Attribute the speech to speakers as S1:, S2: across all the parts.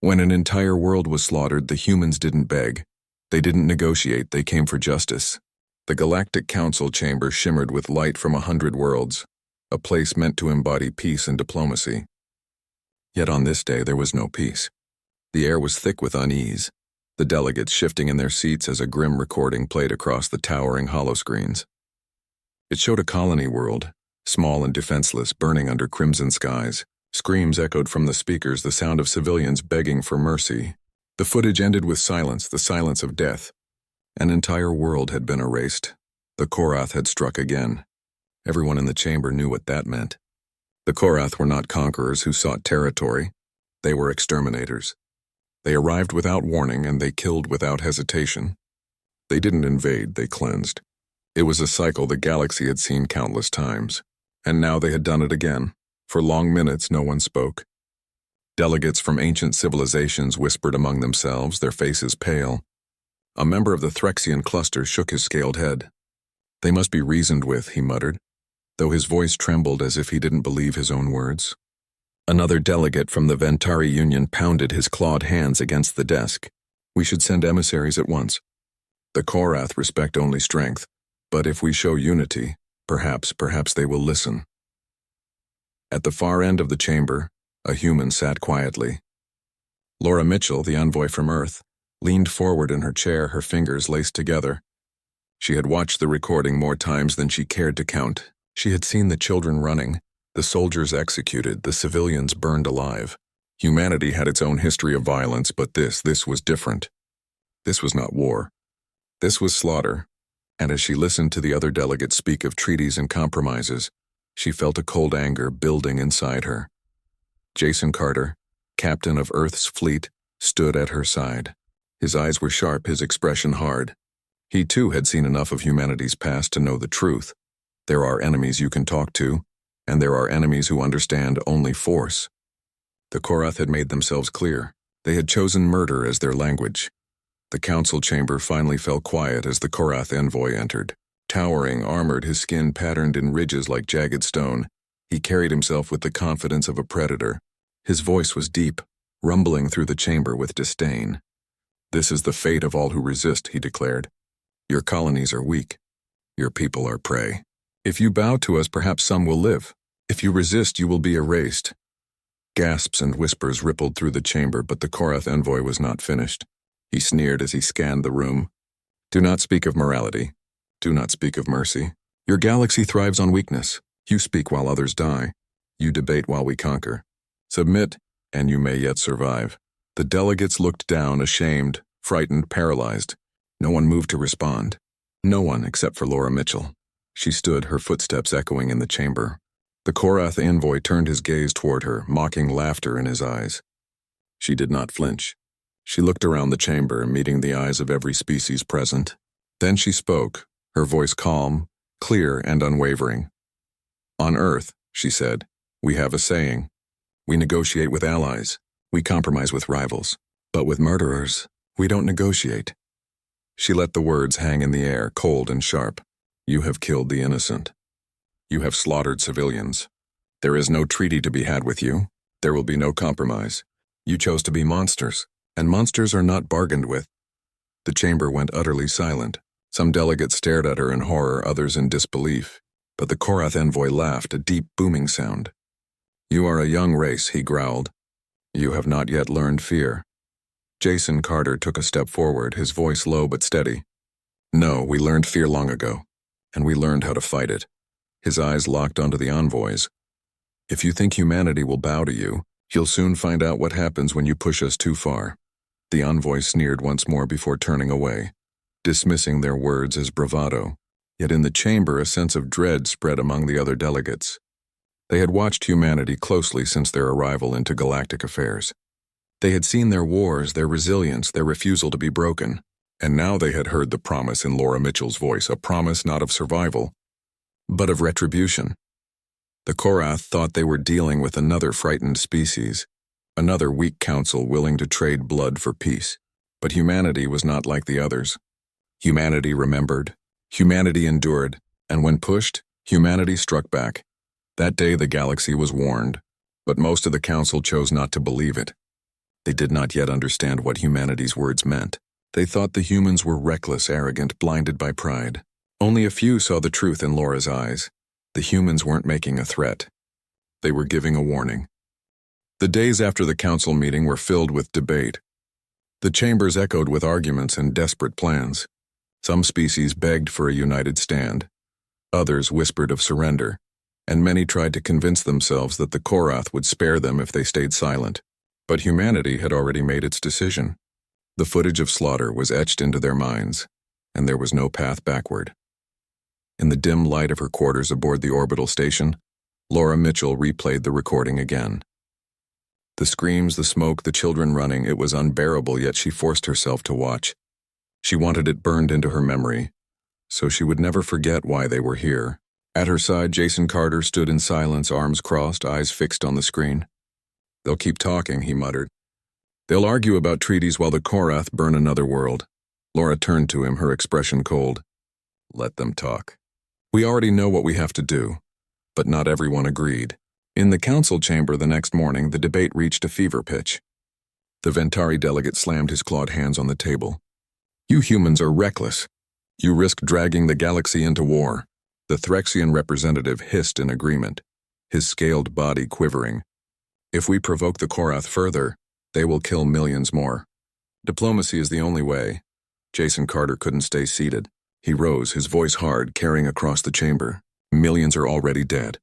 S1: When an entire world was slaughtered, the humans didn't beg. They didn't negotiate, they came for justice. The Galactic Council chamber shimmered with light from 100 worlds, a place meant to embody peace and diplomacy. Yet on this day there was no peace. The air was thick with unease, the delegates shifting in their seats as a grim recording played across the towering holoscreens. It showed a colony world, small and defenseless, burning under crimson skies. Screams echoed from the speakers, the sound of civilians begging for mercy. The footage ended with silence, the silence of death. An entire world had been erased. The Korath had struck again. Everyone in the chamber knew what that meant. The Korath were not conquerors who sought territory. They were exterminators. They arrived without warning and they killed without hesitation. They didn't invade, they cleansed. It was a cycle the galaxy had seen countless times. And now they had done it again. For long minutes, no one spoke. Delegates from ancient civilizations whispered among themselves, their faces pale. A member of the Threxian cluster shook his scaled head. They must be reasoned with, he muttered, though his voice trembled as if he didn't believe his own words. Another delegate from the Ventari Union pounded his clawed hands against the desk. We should send emissaries at once. The Korath respect only strength, but if we show unity, perhaps they will listen. At the far end of the chamber, a human sat quietly. Laura Mitchell, the envoy from Earth, leaned forward in her chair, her fingers laced together. She had watched the recording more times than she cared to count. She had seen the children running, the soldiers executed, the civilians burned alive. Humanity had its own history of violence, but this was different. This was not war. This was slaughter. And as she listened to the other delegates speak of treaties and compromises, she felt a cold anger building inside her. Jason Carter, captain of Earth's fleet, stood at her side. His eyes were sharp, his expression hard. He too had seen enough of humanity's past to know the truth. There are enemies you can talk to, and there are enemies who understand only force. The Korath had made themselves clear. They had chosen murder as their language. The council chamber finally fell quiet as the Korath envoy entered. Towering, armored, his skin patterned in ridges like jagged stone, he carried himself with the confidence of a predator. His voice was deep, rumbling through the chamber with disdain. "This is the fate of all who resist," he declared. "Your colonies are weak. Your people are prey. If you bow to us, perhaps some will live. If you resist, you will be erased." Gasps and whispers rippled through the chamber, but the Korath envoy was not finished. He sneered as he scanned the room. "Do not speak of morality. Do not speak of mercy. Your galaxy thrives on weakness. You speak while others die. You debate while we conquer. Submit, and you may yet survive." The delegates looked down, ashamed, frightened, paralyzed. No one moved to respond. No one except for Laura Mitchell. She stood, her footsteps echoing in the chamber. The Korath envoy turned his gaze toward her, mocking laughter in his eyes. She did not flinch. She looked around the chamber, meeting the eyes of every species present. Then she spoke, her voice calm, clear, and unwavering. "On Earth," she said, "we have a saying. We negotiate with allies. We compromise with rivals. But with murderers, we don't negotiate." She let the words hang in the air, cold and sharp. "You have killed the innocent. You have slaughtered civilians. There is no treaty to be had with you. There will be no compromise. You chose to be monsters, and monsters are not bargained with." The chamber went utterly silent. Some delegates stared at her in horror, others in disbelief. But the Korath envoy laughed, a deep booming sound. "You are a young race," he growled. "You have not yet learned fear." Jason Carter took a step forward, his voice low but steady. "No, we learned fear long ago, and we learned how to fight it." His eyes locked onto the envoys. "If you think humanity will bow to you, you'll soon find out what happens when you push us too far." The envoy sneered once more before turning away, dismissing their words as bravado. Yet in the chamber, a sense of dread spread among the other delegates. They had watched humanity closely since their arrival into galactic affairs. They had seen their wars, their resilience, their refusal to be broken. And now they had heard the promise in Laura Mitchell's voice, a promise not of survival, but of retribution. The Korath thought they were dealing with another frightened species, another weak council willing to trade blood for peace. But humanity was not like the others. Humanity remembered, humanity endured, and when pushed, humanity struck back. That day the galaxy was warned, but most of the council chose not to believe it. They did not yet understand what humanity's words meant. They thought the humans were reckless, arrogant, blinded by pride. Only a few saw the truth in Laura's eyes. The humans weren't making a threat. They were giving a warning. The days after the council meeting were filled with debate. The chambers echoed with arguments and desperate plans. Some species begged for a united stand. Others whispered of surrender, and many tried to convince themselves that the Korath would spare them if they stayed silent. But humanity had already made its decision. The footage of slaughter was etched into their minds, and there was no path backward. In the dim light of her quarters aboard the orbital station, Laura Mitchell replayed the recording again. The screams, the smoke, the children running, it was unbearable, yet she forced herself to watch. She wanted it burned into her memory, so she would never forget why they were here. At her side, Jason Carter stood in silence, arms crossed, eyes fixed on the screen. "They'll keep talking," he muttered. "They'll argue about treaties while the Korath burn another world." Laura turned to him, her expression cold. "Let them talk. We already know what we have to do." But not everyone agreed. In the council chamber the next morning, the debate reached a fever pitch. The Ventari delegate slammed his clawed hands on the table. "You humans are reckless. You risk dragging the galaxy into war." The Threxian representative hissed in agreement, his scaled body quivering. "If we provoke the Korath further, they will kill millions more. Diplomacy is the only way." Jason Carter couldn't stay seated. He rose, his voice hard, carrying across the chamber. "Millions are already dead.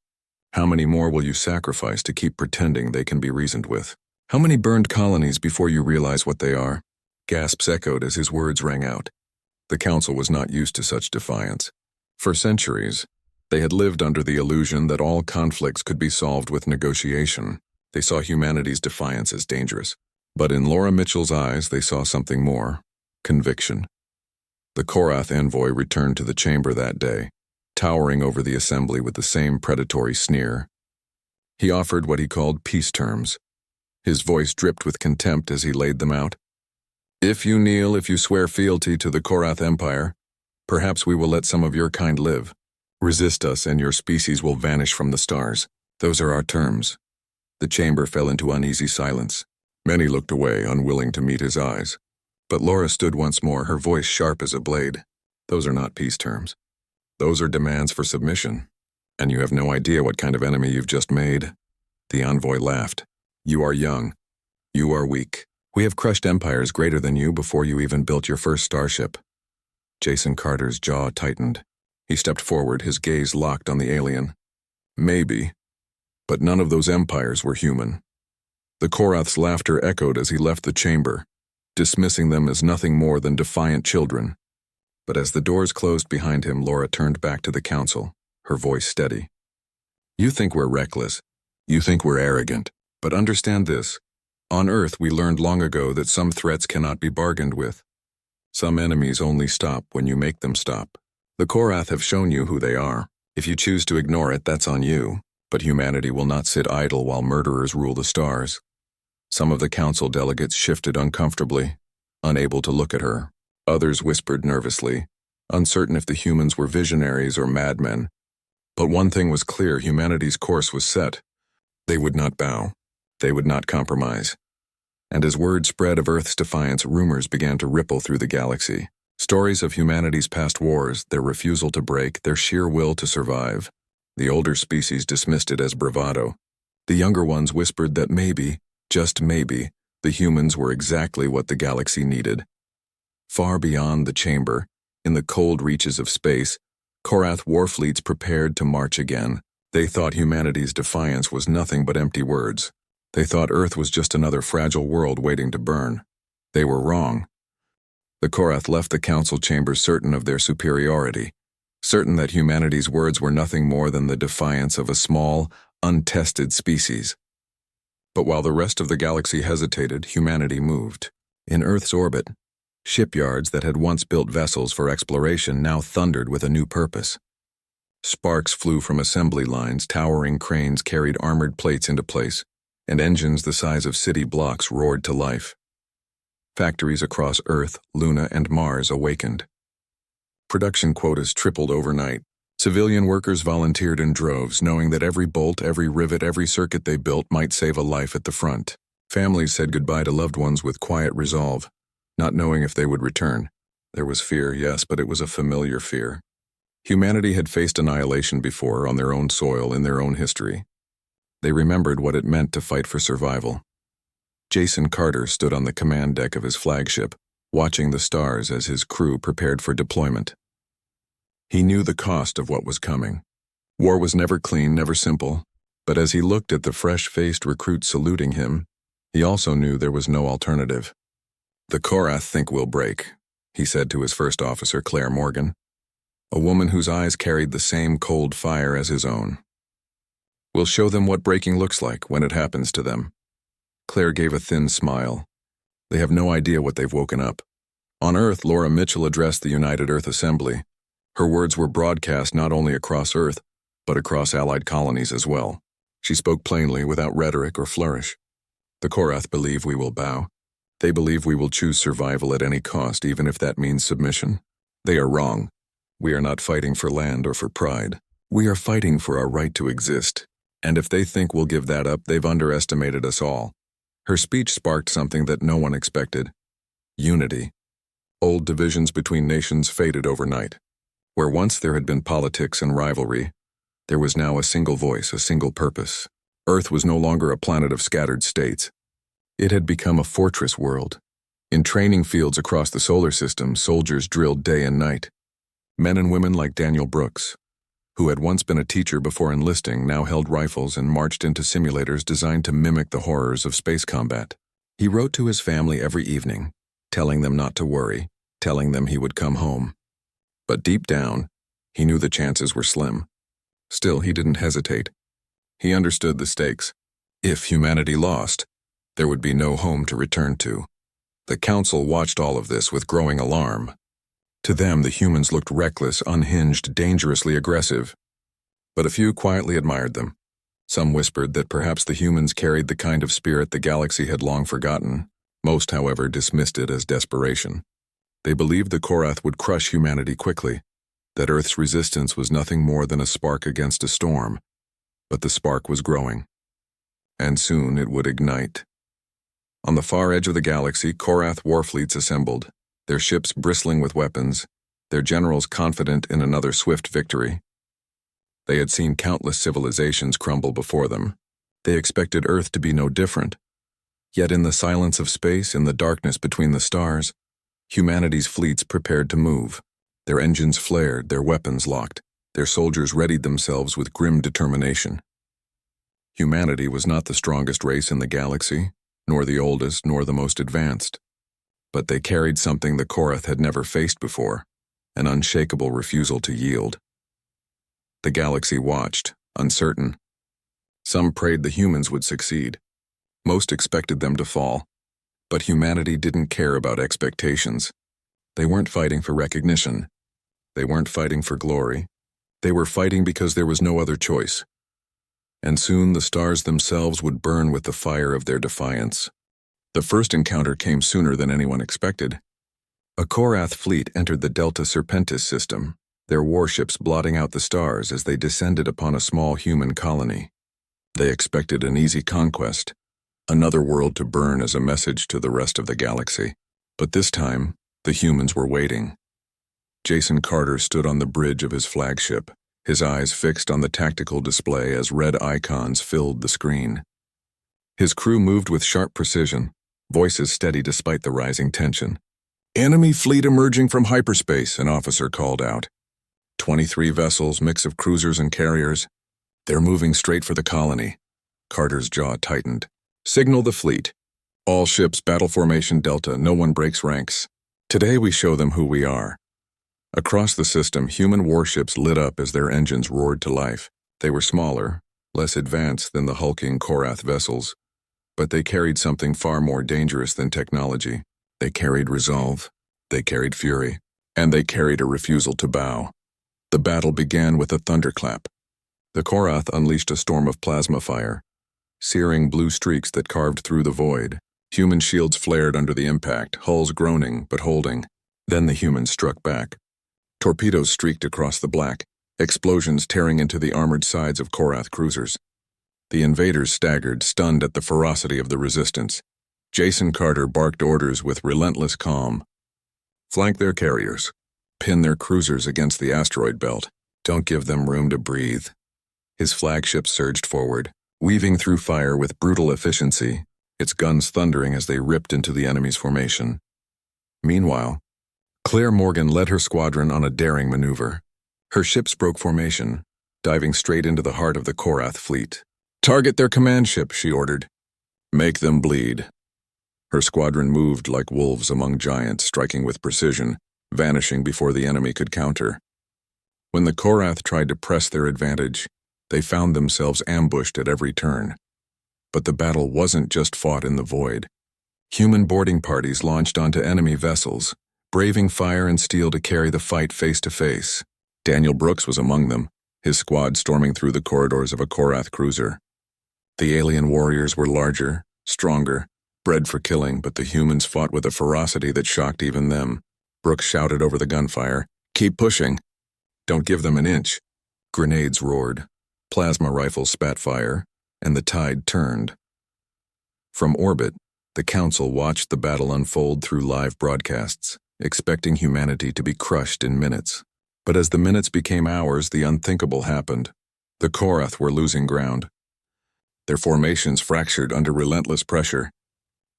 S1: How many more will you sacrifice to keep pretending they can be reasoned with? How many burned colonies before you realize what they are?" Gasps echoed as his words rang out. The council was not used to such defiance. For centuries, they had lived under the illusion that all conflicts could be solved with negotiation. They saw humanity's defiance as dangerous. But in Laura Mitchell's eyes, they saw something more: conviction. The Korath envoy returned to the chamber that day, towering over the assembly with the same predatory sneer. He offered what he called peace terms. His voice dripped with contempt as he laid them out. "If you kneel, if you swear fealty to the Korath Empire, perhaps we will let some of your kind live. Resist us and your species will vanish from the stars. Those are our terms." The chamber fell into uneasy silence. Many looked away, unwilling to meet his eyes. But Laura stood once more, her voice sharp as a blade. "Those are not peace terms. Those are demands for submission. And you have no idea what kind of enemy you've just made." The envoy laughed. "You are young. You are weak. We have crushed empires greater than you before you even built your first starship." Jason Carter's jaw tightened. He stepped forward, his gaze locked on the alien. "Maybe, but none of those empires were human." The Korath's laughter echoed as he left the chamber, dismissing them as nothing more than defiant children. But as the doors closed behind him, Laura turned back to the council, her voice steady. "You think we're reckless. You think we're arrogant. But understand this. On Earth, we learned long ago that some threats cannot be bargained with. Some enemies only stop when you make them stop. The Korath have shown you who they are. If you choose to ignore it, that's on you. But humanity will not sit idle while murderers rule the stars." Some of the council delegates shifted uncomfortably, unable to look at her. Others whispered nervously, uncertain if the humans were visionaries or madmen. But one thing was clear: humanity's course was set. They would not bow. They would not compromise. And as word spread of Earth's defiance, rumors began to ripple through the galaxy. Stories of humanity's past wars, their refusal to break, their sheer will to survive. The older species dismissed it as bravado. The younger ones whispered that maybe, just maybe, the humans were exactly what the galaxy needed. Far beyond the chamber, in the cold reaches of space, Korath war fleets prepared to march again. They thought humanity's defiance was nothing but empty words. They thought Earth was just another fragile world waiting to burn. They were wrong. The Korath left the council chamber certain of their superiority, certain that humanity's words were nothing more than the defiance of a small, untested species. But while the rest of the galaxy hesitated, humanity moved. In Earth's orbit, shipyards that had once built vessels for exploration now thundered with a new purpose. Sparks flew from assembly lines, towering cranes carried armored plates into place, and engines the size of city blocks roared to life. Factories across Earth, Luna, and Mars awakened. Production quotas tripled overnight. Civilian workers volunteered in droves, knowing that every bolt, every rivet, every circuit they built might save a life at the front. Families said goodbye to loved ones with quiet resolve, not knowing if they would return. There was fear, yes, but it was a familiar fear. Humanity had faced annihilation before on their own soil in their own history. They remembered what it meant to fight for survival. Jason Carter stood on the command deck of his flagship, watching the stars as his crew prepared for deployment. He knew the cost of what was coming. War was never clean, never simple, but as he looked at the fresh-faced recruits saluting him, he also knew there was no alternative. "The Korath think we'll break," he said to his first officer, Claire Morgan, a woman whose eyes carried the same cold fire as his own. "We'll show them what breaking looks like when it happens to them." Claire gave a thin smile. They have no idea what they've woken up. On Earth, Laura Mitchell addressed the United Earth Assembly. Her words were broadcast not only across Earth, but across Allied colonies as well. She spoke plainly, without rhetoric or flourish. "The Korath believe we will bow. They believe we will choose survival at any cost, even if that means submission. They are wrong. We are not fighting for land or for pride. We are fighting for our right to exist. And if they think we'll give that up, they've underestimated us all." Her speech sparked something that no one expected. Unity. Old divisions between nations faded overnight. Where once there had been politics and rivalry, there was now a single voice, a single purpose. Earth was no longer a planet of scattered states. It had become a fortress world. In training fields across the solar system, soldiers drilled day and night. Men and women like Daniel Brooks, who had once been a teacher before enlisting, now held rifles and marched into simulators designed to mimic the horrors of space combat. He wrote to his family every evening, telling them not to worry, telling them he would come home. But deep down, he knew the chances were slim. Still, he didn't hesitate. He understood the stakes. If humanity lost, there would be no home to return to. The Council watched all of this with growing alarm. To them, the humans looked reckless, unhinged, dangerously aggressive. But a few quietly admired them. Some whispered that perhaps the humans carried the kind of spirit the galaxy had long forgotten. Most, however, dismissed it as desperation. They believed the Korath would crush humanity quickly, that Earth's resistance was nothing more than a spark against a storm. But the spark was growing, and soon it would ignite. On the far edge of the galaxy, Korath warfleets assembled, their ships bristling with weapons, their generals confident in another swift victory. They had seen countless civilizations crumble before them. They expected Earth to be no different. Yet in the silence of space, in the darkness between the stars, humanity's fleets prepared to move. Their engines flared, their weapons locked, their soldiers readied themselves with grim determination. Humanity was not the strongest race in the galaxy, nor the oldest, nor the most advanced. But they carried something the Korath had never faced before, an unshakable refusal to yield. The galaxy watched, uncertain. Some prayed the humans would succeed. Most expected them to fall. But humanity didn't care about expectations. They weren't fighting for recognition. They weren't fighting for glory. They were fighting because there was no other choice. And soon the stars themselves would burn with the fire of their defiance. The first encounter came sooner than anyone expected. A Korath fleet entered the Delta Serpentis system, their warships blotting out the stars as they descended upon a small human colony. They expected an easy conquest, another world to burn as a message to the rest of the galaxy. But this time, the humans were waiting. Jason Carter stood on the bridge of his flagship, his eyes fixed on the tactical display as red icons filled the screen. His crew moved with sharp precision, voices steady despite the rising tension. "Enemy fleet emerging from hyperspace," an officer called out. 23 vessels, mix of cruisers and carriers. "They're moving straight for the colony." Carter's jaw tightened. "Signal the fleet. All ships, battle formation Delta, no one breaks ranks. Today we show them who we are." Across the system, human warships lit up as their engines roared to life. They were smaller, less advanced than the hulking Korath vessels, but they carried something far more dangerous than technology. They carried resolve, they carried fury, and they carried a refusal to bow. The battle began with a thunderclap. The Korath unleashed a storm of plasma fire, searing blue streaks that carved through the void. Human shields flared under the impact, hulls groaning but holding. Then the humans struck back. Torpedoes streaked across the black, explosions tearing into the armored sides of Korath cruisers. The invaders staggered, stunned at the ferocity of the resistance. Jason Carter barked orders with relentless calm. Flank their carriers. Pin their cruisers against the asteroid belt. Don't give them room to breathe. His flagship surged forward, weaving through fire with brutal efficiency, its guns thundering as they ripped into the enemy's formation. Meanwhile, Claire Morgan led her squadron on a daring maneuver. Her ships broke formation, diving straight into the heart of the Korath fleet. "Target their command ship," she ordered. "Make them bleed." Her squadron moved like wolves among giants, striking with precision, vanishing before the enemy could counter. When the Korath tried to press their advantage, they found themselves ambushed at every turn. But the battle wasn't just fought in the void. Human boarding parties launched onto enemy vessels, braving fire and steel to carry the fight face to face. Daniel Brooks was among them, his squad storming through the corridors of a Korath cruiser. The alien warriors were larger, stronger, bred for killing, but the humans fought with a ferocity that shocked even them. Brooks shouted over the gunfire, "Keep pushing. Don't give them an inch." Grenades roared, plasma rifles spat fire, and the tide turned. From orbit, the Council watched the battle unfold through live broadcasts, expecting humanity to be crushed in minutes. But as the minutes became hours, the unthinkable happened. The Korath were losing ground. Their formations fractured under relentless pressure.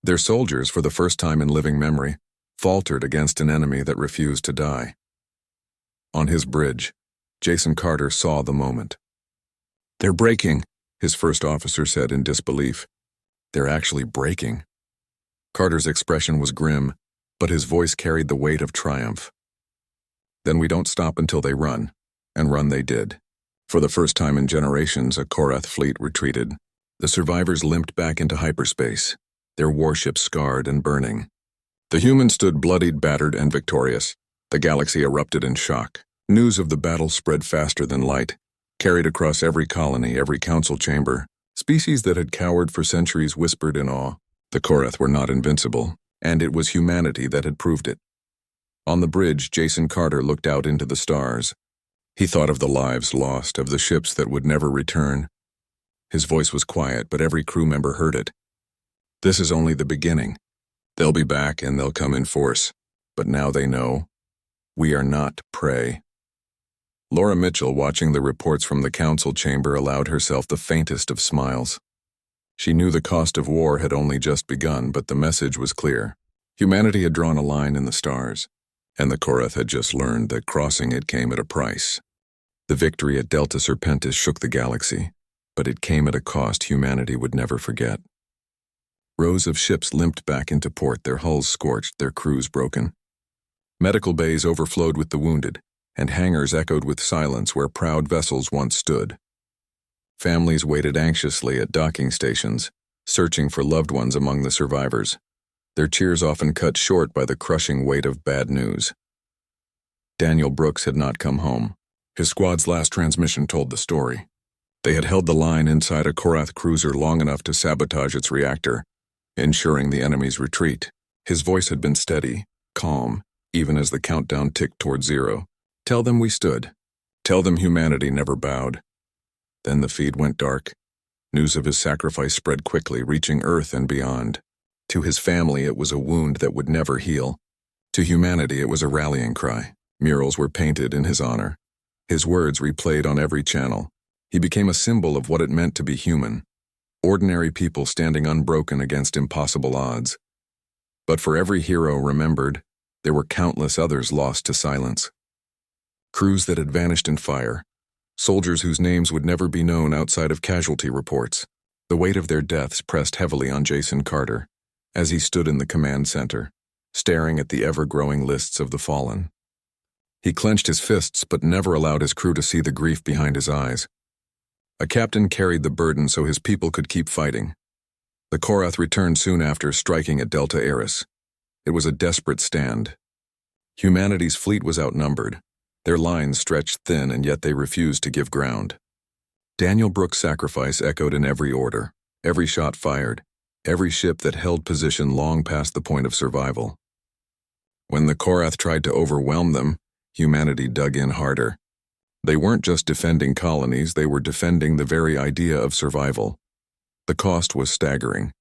S1: Their soldiers, for the first time in living memory, faltered against an enemy that refused to die. On his bridge, Jason Carter saw the moment. "They're breaking," his first officer said in disbelief. "They're actually breaking." Carter's expression was grim, but his voice carried the weight of triumph. "Then we don't stop until they run," and run they did. For the first time in generations, a Korath fleet retreated. The survivors limped back into hyperspace, their warships scarred and burning. The humans stood bloodied, battered, and victorious. The galaxy erupted in shock. News of the battle spread faster than light, carried across every colony, every council chamber. Species that had cowered for centuries whispered in awe. The Korath were not invincible, and it was humanity that had proved it. On the bridge, Jason Carter looked out into the stars. He thought of the lives lost, of the ships that would never return. His voice was quiet, but every crew member heard it. "This is only the beginning. They'll be back and they'll come in force. But now they know, we are not prey." Laura Mitchell, watching the reports from the council chamber, allowed herself the faintest of smiles. She knew the cost of war had only just begun, but the message was clear. Humanity had drawn a line in the stars, and the Korath had just learned that crossing it came at a price. The victory at Delta Serpentis shook the galaxy, but it came at a cost humanity would never forget. Rows of ships limped back into port, their hulls scorched, their crews broken. Medical bays overflowed with the wounded, and hangars echoed with silence where proud vessels once stood. Families waited anxiously at docking stations, searching for loved ones among the survivors, their cheers often cut short by the crushing weight of bad news. Daniel Brooks had not come home. His squad's last transmission told the story. They had held the line inside a Korath cruiser long enough to sabotage its reactor, ensuring the enemy's retreat. His voice had been steady, calm, even as the countdown ticked toward zero. "Tell them we stood. Tell them humanity never bowed." Then the feed went dark. News of his sacrifice spread quickly, reaching Earth and beyond. To his family, it was a wound that would never heal. To humanity, it was a rallying cry. Murals were painted in his honor. His words replayed on every channel. He became a symbol of what it meant to be human. Ordinary people standing unbroken against impossible odds. But for every hero remembered, there were countless others lost to silence. Crews that had vanished in fire. Soldiers whose names would never be known outside of casualty reports. The weight of their deaths pressed heavily on Jason Carter as he stood in the command center, staring at the ever-growing lists of the fallen. He clenched his fists but never allowed his crew to see the grief behind his eyes. A captain carried the burden so his people could keep fighting. The Korath returned soon after, striking at Delta Eris. It was a desperate stand. Humanity's fleet was outnumbered. Their lines stretched thin, and yet they refused to give ground. Daniel Brooks' sacrifice echoed in every order, every shot fired, every ship that held position long past the point of survival. When the Korath tried to overwhelm them, humanity dug in harder. They weren't just defending colonies, they were defending the very idea of survival. The cost was staggering.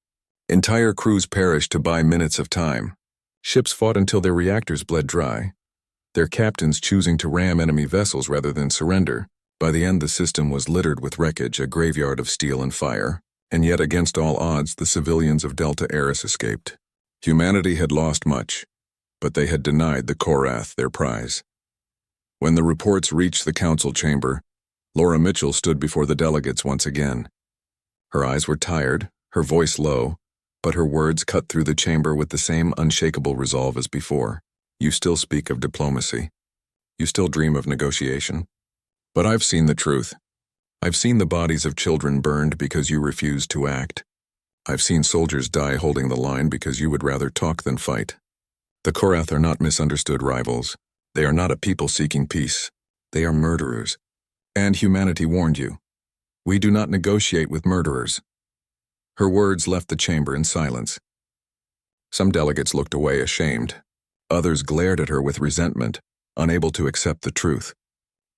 S1: Entire crews perished to buy minutes of time. Ships fought until their reactors bled dry, their captains choosing to ram enemy vessels rather than surrender. By the end, the system was littered with wreckage, a graveyard of steel and fire. And yet, against all odds, the civilians of Delta Eris escaped. Humanity had lost much, but they had denied the Korath their prize. When the reports reached the council chamber, Laura Mitchell stood before the delegates once again. Her eyes were tired, her voice low, but her words cut through the chamber with the same unshakable resolve as before. You still speak of diplomacy. You still dream of negotiation. But I've seen the truth. I've seen the bodies of children burned because you refused to act. I've seen soldiers die holding the line because you would rather talk than fight. The Korath are not misunderstood rivals. They are not a people seeking peace. They are murderers. And humanity warned you. We do not negotiate with murderers. Her words left the chamber in silence. Some delegates looked away ashamed. Others glared at her with resentment, unable to accept the truth.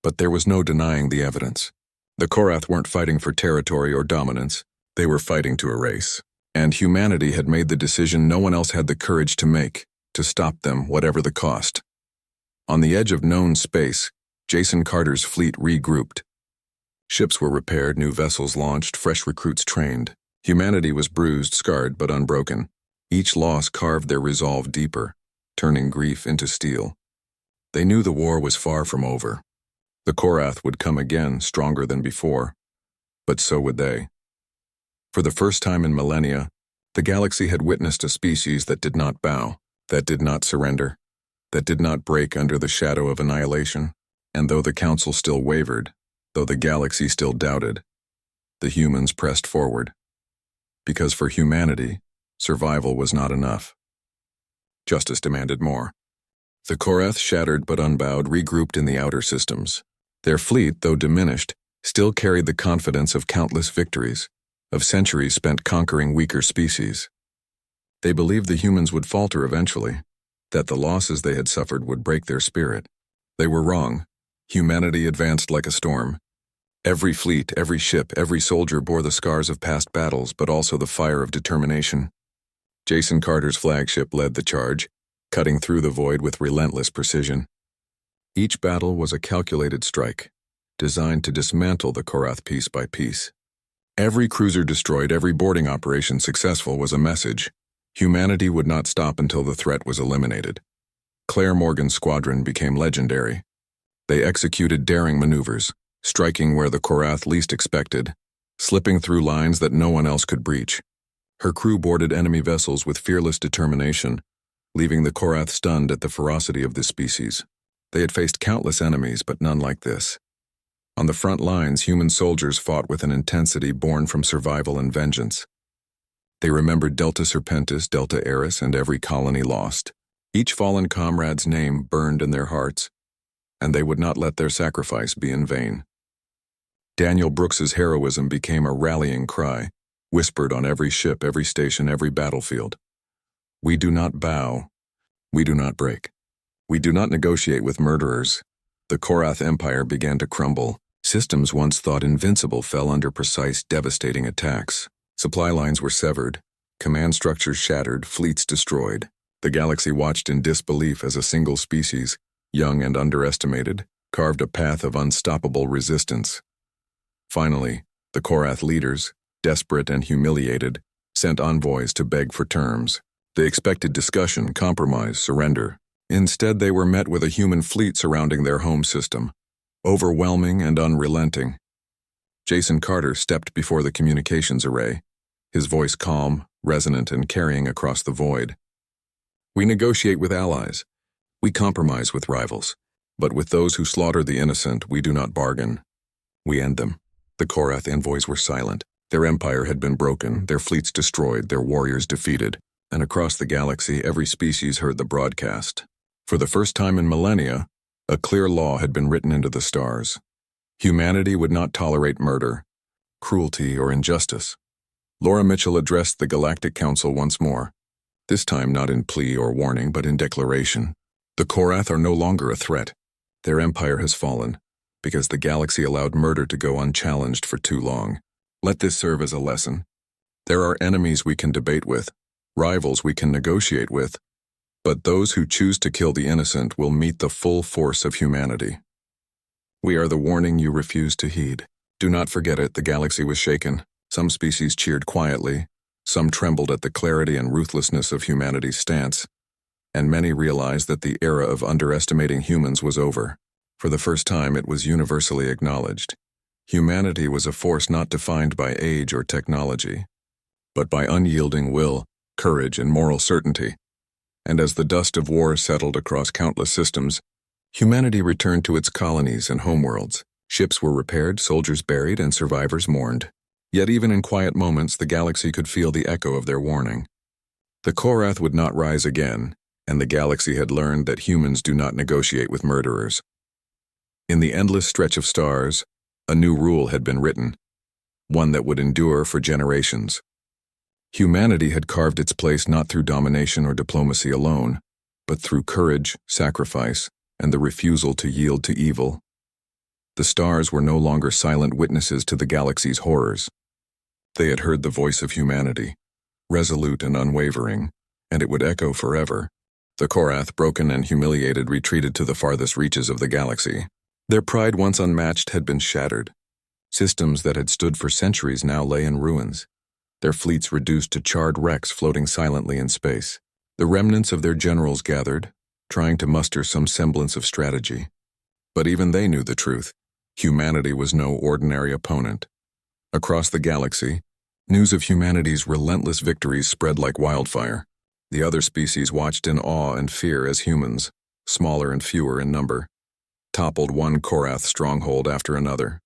S1: But there was no denying the evidence. The Korath weren't fighting for territory or dominance. They were fighting to erase. And humanity had made the decision no one else had the courage to make, to stop them, whatever the cost. On the edge of known space, Jason Carter's fleet regrouped. Ships were repaired, new vessels launched, fresh recruits trained. Humanity was bruised, scarred, but unbroken. Each loss carved their resolve deeper, turning grief into steel. They knew the war was far from over. The Korath would come again, stronger than before, but so would they. For the first time in millennia, the galaxy had witnessed a species that did not bow, that did not surrender, that did not break under the shadow of annihilation. And though the council still wavered, though the galaxy still doubted, the humans pressed forward. Because for humanity, survival was not enough. Justice demanded more. The Korath, shattered but unbowed, regrouped in the outer systems. Their fleet, though diminished, still carried the confidence of countless victories, of centuries spent conquering weaker species. They believed the humans would falter eventually, that the losses they had suffered would break their spirit. They were wrong. Humanity advanced like a storm. Every fleet, every ship, every soldier bore the scars of past battles, but also the fire of determination. Jason Carter's flagship led the charge, cutting through the void with relentless precision. Each battle was a calculated strike, designed to dismantle the Korath piece by piece. Every cruiser destroyed, every boarding operation successful was a message. Humanity would not stop until the threat was eliminated. Claire Morgan's squadron became legendary. They executed daring maneuvers, striking where the Korath least expected, slipping through lines that no one else could breach. Her crew boarded enemy vessels with fearless determination, leaving the Korath stunned at the ferocity of this species. They had faced countless enemies, but none like this. On the front lines, human soldiers fought with an intensity born from survival and vengeance. They remembered Delta Serpentis, Delta Eris, and every colony lost. Each fallen comrade's name burned in their hearts, and they would not let their sacrifice be in vain. Daniel Brooks's heroism became a rallying cry, whispered on every ship, every station, every battlefield. We do not bow. We do not break. We do not negotiate with murderers. The Korath Empire began to crumble. Systems once thought invincible fell under precise, devastating attacks. Supply lines were severed, command structures shattered, fleets destroyed. The galaxy watched in disbelief as a single species, young and underestimated, carved a path of unstoppable resistance. Finally, the Korath leaders, desperate and humiliated, sent envoys to beg for terms. They expected discussion, compromise, surrender. Instead, they were met with a human fleet surrounding their home system, overwhelming and unrelenting. Jason Carter stepped before the communications array, his voice calm, resonant, and carrying across the void. We negotiate with allies. We compromise with rivals. But with those who slaughter the innocent, we do not bargain. We end them. The Korath envoys were silent. Their empire had been broken, their fleets destroyed, their warriors defeated. And across the galaxy, every species heard the broadcast. For the first time in millennia, a clear law had been written into the stars. Humanity would not tolerate murder, cruelty, or injustice. Laura Mitchell addressed the Galactic Council once more, this time not in plea or warning, but in declaration. The Korath are no longer a threat. Their empire has fallen, because the galaxy allowed murder to go unchallenged for too long. Let this serve as a lesson. There are enemies we can debate with, rivals we can negotiate with, but those who choose to kill the innocent will meet the full force of humanity. We are the warning you refuse to heed. Do not forget it, the galaxy was shaken. Some species cheered quietly, some trembled at the clarity and ruthlessness of humanity's stance, and many realized that the era of underestimating humans was over. For the first time, it was universally acknowledged. Humanity was a force not defined by age or technology, but by unyielding will, courage, and moral certainty. And as the dust of war settled across countless systems, humanity returned to its colonies and homeworlds. Ships were repaired, soldiers buried, and survivors mourned. Yet even in quiet moments, the galaxy could feel the echo of their warning. The Korath would not rise again, and the galaxy had learned that humans do not negotiate with murderers. In the endless stretch of stars, a new rule had been written, one that would endure for generations. Humanity had carved its place not through domination or diplomacy alone, but through courage, sacrifice, and the refusal to yield to evil. The stars were no longer silent witnesses to the galaxy's horrors. They had heard the voice of humanity, resolute and unwavering, and it would echo forever. The Korath, broken and humiliated, retreated to the farthest reaches of the galaxy. Their pride, once unmatched, had been shattered. Systems that had stood for centuries now lay in ruins, their fleets reduced to charred wrecks floating silently in space. The remnants of their generals gathered, trying to muster some semblance of strategy. But even they knew the truth. Humanity was no ordinary opponent. Across the galaxy, news of humanity's relentless victories spread like wildfire. The other species watched in awe and fear as humans, smaller and fewer in number, toppled one Korath stronghold after another.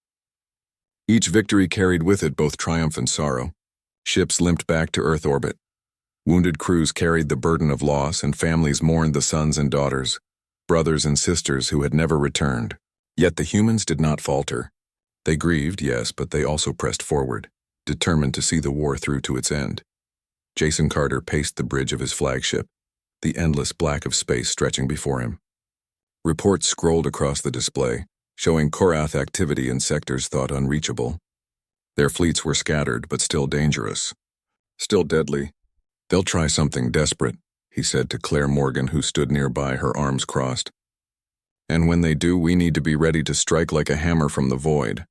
S1: Each victory carried with it both triumph and sorrow. Ships limped back to Earth orbit. Wounded crews carried the burden of loss, and families mourned the sons and daughters, brothers and sisters who had never returned. Yet the humans did not falter. They grieved, yes, but they also pressed forward, determined to see the war through to its end. Jason Carter paced the bridge of his flagship, the endless black of space stretching before him. Reports scrolled across the display, showing Korath activity in sectors thought unreachable. Their fleets were scattered, but still dangerous. Still deadly. They'll try something desperate, he said to Claire Morgan, who stood nearby, her arms crossed. And when they do, we need to be ready to strike like a hammer from the void.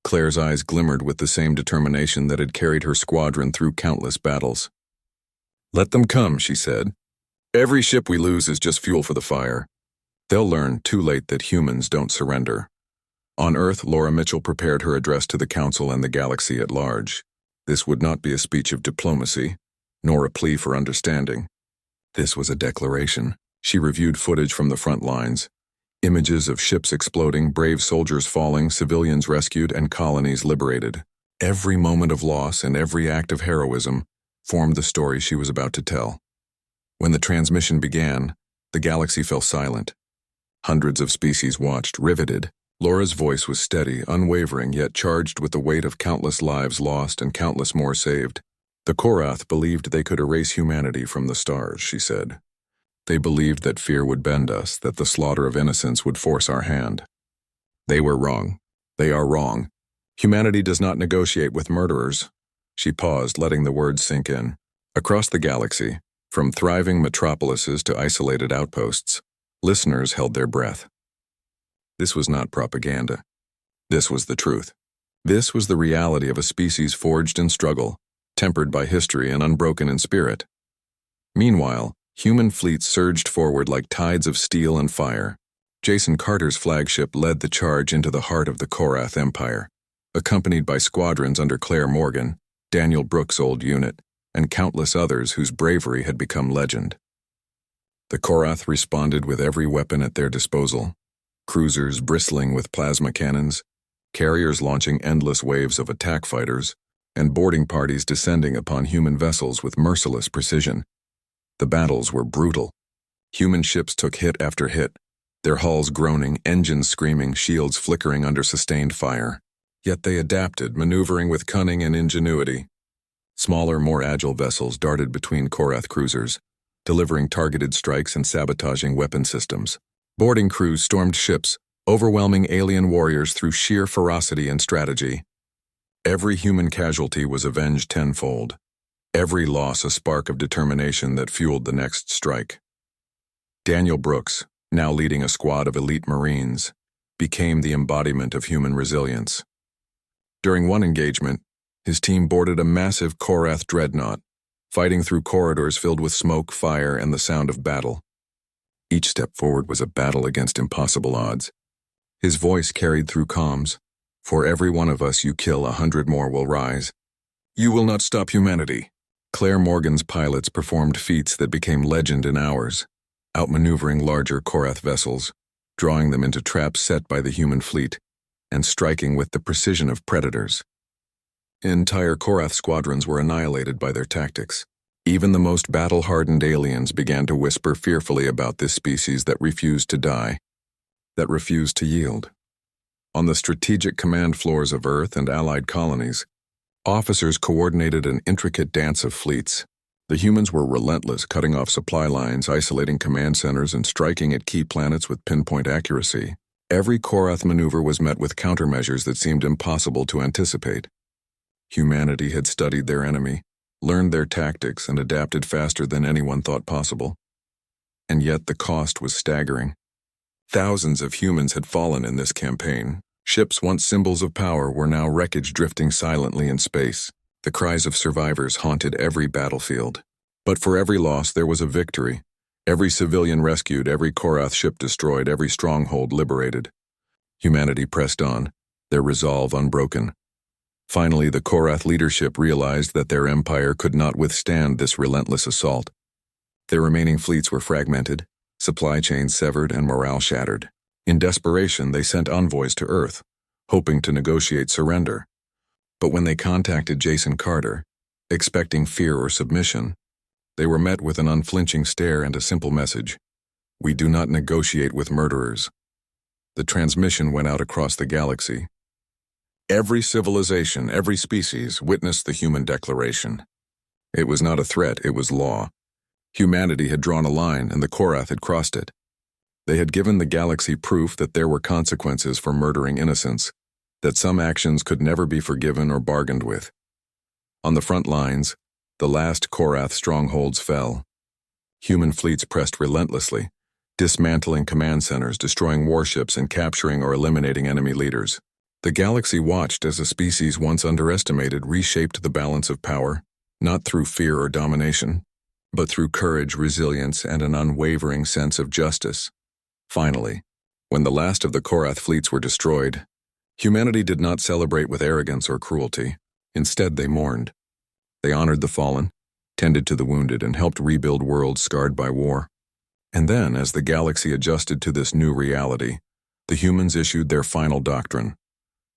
S1: Claire's eyes glimmered with the same determination that had carried her squadron through countless battles. Let them come, she said. Every ship we lose is just fuel for the fire. They'll learn too late that humans don't surrender. On Earth, Laura Mitchell prepared her address to the Council and the galaxy at large. This would not be a speech of diplomacy, nor a plea for understanding. This was a declaration. She reviewed footage from the front lines, images of ships exploding, brave soldiers falling, civilians rescued, and colonies liberated. Every moment of loss and every act of heroism formed the story she was about to tell. When the transmission began, the galaxy fell silent. Hundreds of species watched, riveted. Laura's voice was steady, unwavering, yet charged with the weight of countless lives lost and countless more saved. The Korath believed they could erase humanity from the stars, she said. They believed that fear would bend us, that the slaughter of innocents would force our hand. They were wrong. They are wrong. Humanity does not negotiate with murderers. She paused, letting the words sink in. Across the galaxy, from thriving metropolises to isolated outposts, listeners held their breath. This was not propaganda. This was the truth. This was the reality of a species forged in struggle, tempered by history and unbroken in spirit. Meanwhile, human fleets surged forward like tides of steel and fire. Jason Carter's flagship led the charge into the heart of the Korath Empire, accompanied by squadrons under Claire Morgan, Daniel Brooks' old unit, and countless others whose bravery had become legend. The Korath responded with every weapon at their disposal, cruisers bristling with plasma cannons, carriers launching endless waves of attack fighters, and boarding parties descending upon human vessels with merciless precision. The battles were brutal. Human ships took hit after hit, their hulls groaning, engines screaming, shields flickering under sustained fire. Yet they adapted, maneuvering with cunning and ingenuity. Smaller, more agile vessels darted between Korath cruisers, delivering targeted strikes and sabotaging weapon systems. Boarding crews stormed ships, overwhelming alien warriors through sheer ferocity and strategy. Every human casualty was avenged tenfold, every loss a spark of determination that fueled the next strike. Daniel Brooks, now leading a squad of elite Marines, became the embodiment of human resilience. During one engagement, his team boarded a massive Korath dreadnought, fighting through corridors filled with smoke, fire, and the sound of battle. Each step forward was a battle against impossible odds. His voice carried through comms. For every one of us you kill, 100 more will rise. You will not stop humanity. Claire Morgan's pilots performed feats that became legend in hours, outmaneuvering larger Korath vessels, drawing them into traps set by the human fleet, and striking with the precision of predators. Entire Korath squadrons were annihilated by their tactics. Even the most battle-hardened aliens began to whisper fearfully about this species that refused to die, that refused to yield. On the strategic command floors of Earth and allied colonies, officers coordinated an intricate dance of fleets. The humans were relentless, cutting off supply lines, isolating command centers, and striking at key planets with pinpoint accuracy. Every Korath maneuver was met with countermeasures that seemed impossible to anticipate. Humanity had studied their enemy, learned their tactics, and adapted faster than anyone thought possible. And yet the cost was staggering. Thousands of humans had fallen in this campaign. Ships once symbols of power were now wreckage drifting silently in space. The cries of survivors haunted every battlefield. But for every loss there was a victory. Every civilian rescued, every Korath ship destroyed, every stronghold liberated. Humanity pressed on, their resolve unbroken. Finally, the Korath leadership realized that their empire could not withstand this relentless assault. Their remaining fleets were fragmented, supply chains severed, and morale shattered. In desperation, they sent envoys to Earth, hoping to negotiate surrender. But when they contacted Jason Carter, expecting fear or submission, they were met with an unflinching stare and a simple message: "We do not negotiate with murderers." The transmission went out across the galaxy. Every civilization, every species witnessed the human declaration. It was not a threat, it was law. Humanity had drawn a line, and the Korath had crossed it. They had given the galaxy proof that there were consequences for murdering innocents, that some actions could never be forgiven or bargained with. On the front lines, the last Korath strongholds fell. Human fleets pressed relentlessly, dismantling command centers, destroying warships, and capturing or eliminating enemy leaders. The galaxy watched as a species once underestimated reshaped the balance of power, not through fear or domination, but through courage, resilience, and an unwavering sense of justice. Finally, when the last of the Korath fleets were destroyed, humanity did not celebrate with arrogance or cruelty. Instead, they mourned. They honored the fallen, tended to the wounded, and helped rebuild worlds scarred by war. And then, as the galaxy adjusted to this new reality, the humans issued their final doctrine.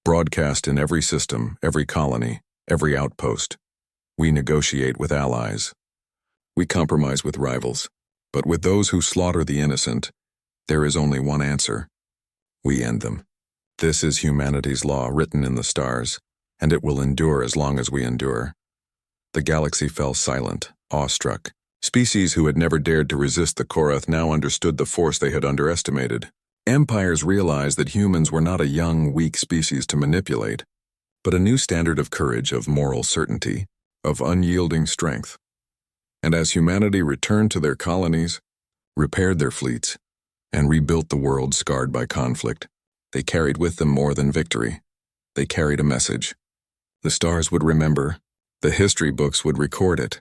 S1: Broadcast in every system, every colony, every outpost. We negotiate with allies. We compromise with rivals. But with those who slaughter the innocent, there is only one answer. We end them. This is humanity's law written in the stars, and it will endure as long as we endure. The galaxy fell silent, awestruck. Species who had never dared to resist the Korath now understood the force they had underestimated. Empires realized that humans were not a young, weak species to manipulate, but a new standard of courage, of moral certainty, of unyielding strength. And as humanity returned to their colonies, repaired their fleets, and rebuilt the world scarred by conflict, they carried with them more than victory. They carried a message. The stars would remember, the history books would record it,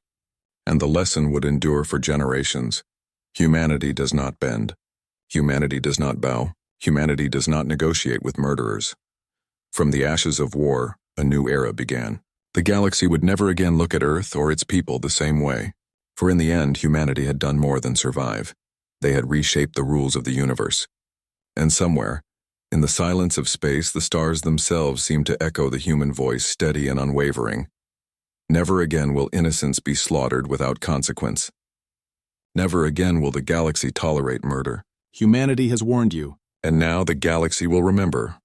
S1: and the lesson would endure for generations. Humanity does not bend. Humanity does not bow. Humanity does not negotiate with murderers. From the ashes of war, a new era began. The galaxy would never again look at Earth or its people the same way, for in the end, humanity had done more than survive. They had reshaped the rules of the universe. And somewhere, in the silence of space, the stars themselves seemed to echo the human voice, steady and unwavering. Never again will innocence be slaughtered without consequence. Never again will the galaxy tolerate murder.
S2: Humanity has warned you.
S1: And now the galaxy will remember.